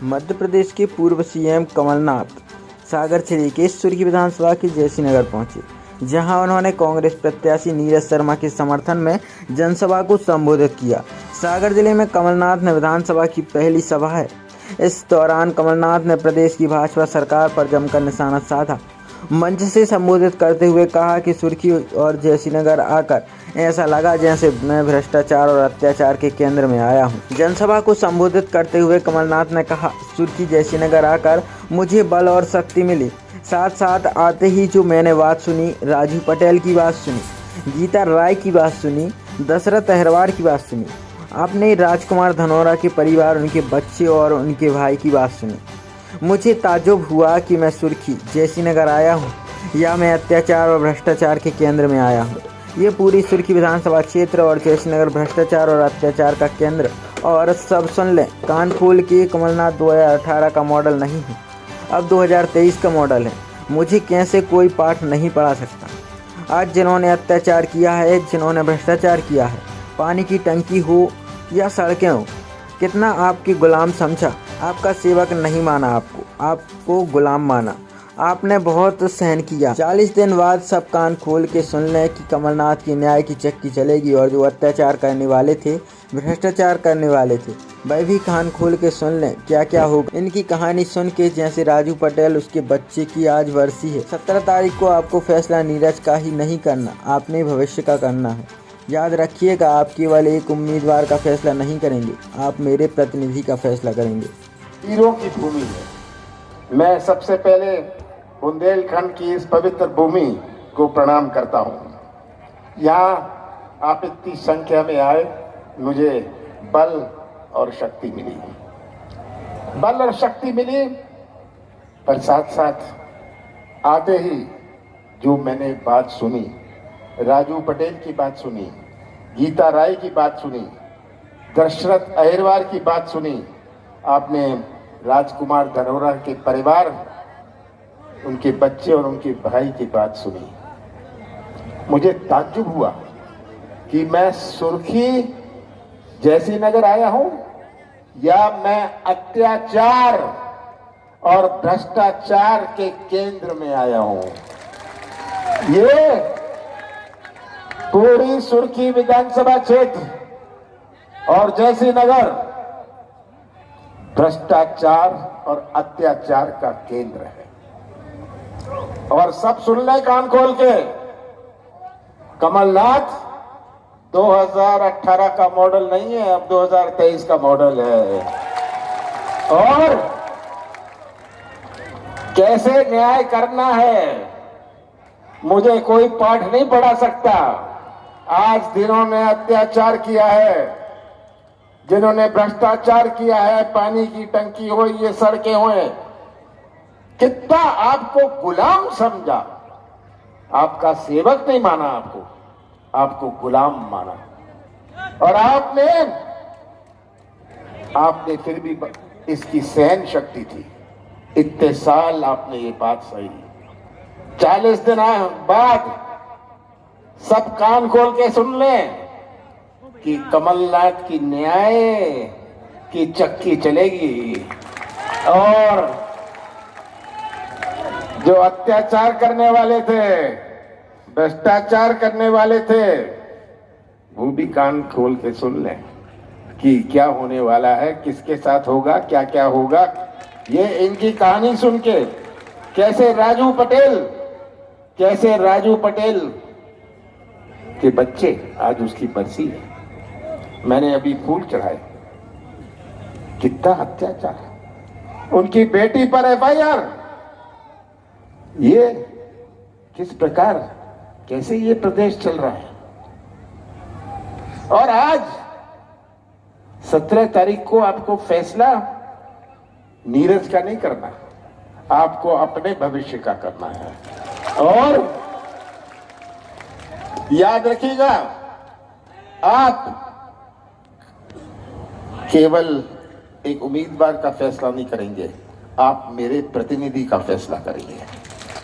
मध्य प्रदेश के पूर्व सीएम कमलनाथ सागर जिले के सुरखी विधानसभा के जयसीनगर पहुंचे, जहां उन्होंने कांग्रेस प्रत्याशी नीरज शर्मा के समर्थन में जनसभा को संबोधित किया। सागर जिले में कमलनाथ ने विधानसभा की पहली सभा है। इस दौरान कमलनाथ ने प्रदेश की भाजपा सरकार पर जमकर निशाना साधा। मंच से संबोधित करते हुए कहा कि सुर्खी और जयसीनगर आकर ऐसा लगा जैसे मैं भ्रष्टाचार और अत्याचार के केंद्र में आया हूं। जनसभा को संबोधित करते हुए कमलनाथ ने कहा, सुर्खी जयसीनगर आकर मुझे बल और शक्ति मिली। साथ साथ आते ही जो मैंने बात सुनी, राजू पटेल की बात सुनी, गीता राय की बात सुनी, दशरथ अहिरवार की बात सुनी। आपने राजकुमार धनोरा के परिवार, उनके बच्चे और उनके भाई की बात सुनी। मुझे ताज्जुब हुआ कि मैं सुर्खी जयसीनगर आया हूँ या मैं अत्याचार और भ्रष्टाचार के केंद्र में आया हूँ। ये पूरी सुर्खी विधानसभा क्षेत्र और जयसीनगर भ्रष्टाचार और अत्याचार का केंद्र। और सब सुन लें, कान खोल के, कमलनाथ 2018 का मॉडल नहीं है, अब 2023 का मॉडल है। मुझे कैसे कोई पाठ नहीं पढ़ा सकता। आज जिन्होंने अत्याचार किया है, जिन्होंने भ्रष्टाचार किया है, पानी की टंकी हो या सड़कें हो, कितना आपकी गुलाम समझा। आपका सेवक नहीं माना, आपको गुलाम माना। आपने बहुत सहन किया। 40 दिन बाद सब कान खोल के सुन लें कि कमलनाथ की न्याय की चक्की चलेगी और जो अत्याचार करने वाले थे, भ्रष्टाचार करने वाले थे, वह भी कान खोल के सुन लें क्या क्या होगा। इनकी कहानी सुन के, जैसे राजू पटेल, उसके बच्चे की आज वर्षी है। 17 तारीख को आपको फैसला नीरज का ही नहीं करना, आपने भविष्य का करना है। याद रखिएगा, आप केवल एक उम्मीदवार का फैसला नहीं करेंगे, आप मेरे प्रतिनिधि का फैसला करेंगे। वीरों की भूमि है। मैं सबसे पहले बुंदेलखंड की इस पवित्र भूमि को प्रणाम करता हूँ। यहाँ आप इतनी संख्या में आए, मुझे बल और शक्ति मिली। बल और शक्ति मिली, पर साथ साथ आते ही जो मैंने बात सुनी, राजू पटेल की बात सुनी, गीता राय की बात सुनी, दशरथ अहिरवार की बात सुनी, आपने राजकुमार धनोरा के परिवार, उनके बच्चे और उनके भाई की बात सुनी। मुझे ताज्जुब हुआ कि मैं सुर्खी जयसीनगर आया हूं या मैं अत्याचार और भ्रष्टाचार के केंद्र में आया हूं। ये पूरी सुर्खी विधानसभा क्षेत्र और जयसीनगर भ्रष्टाचार और अत्याचार का केंद्र है। और सब सुन ले कान खोल के, कमलनाथ 2018 का मॉडल नहीं है, अब 2023 का मॉडल है। और कैसे न्याय करना है मुझे कोई पाठ नहीं पढ़ा सकता। आज जिन्होंने अत्याचार किया है, जिन्होंने भ्रष्टाचार किया है, पानी की टंकी हो, ये सड़कें हो, कितना आपको गुलाम समझा। आपका सेवक नहीं माना, आपको गुलाम माना। और आपने फिर भी इसकी सहन शक्ति थी। इतने साल आपने ये बात सही। 40 दिन बाद सब कान खोल के सुन लें कि कमलनाथ की न्याय की चक्की चलेगी और जो अत्याचार करने वाले थे, भ्रष्टाचार करने वाले थे, वो भी कान खोल के सुन लें कि क्या होने वाला है, किसके साथ होगा, क्या क्या होगा। ये इनकी कहानी सुन के कैसे राजू पटेल के बच्चे, आज उसकी बरसी है, मैंने अभी फूल चढ़ाए, कितना अत्याचार। उनकी बेटी पर एफआईआर, ये किस प्रकार, कैसे ये प्रदेश चल रहा है। और आज 17 तारीख को आपको फैसला नीरज का नहीं करना, आपको अपने भविष्य का करना है। और याद रखिएगा, आप केवल एक उम्मीदवार का फैसला नहीं करेंगे, आप मेरे प्रतिनिधि का फैसला करेंगे।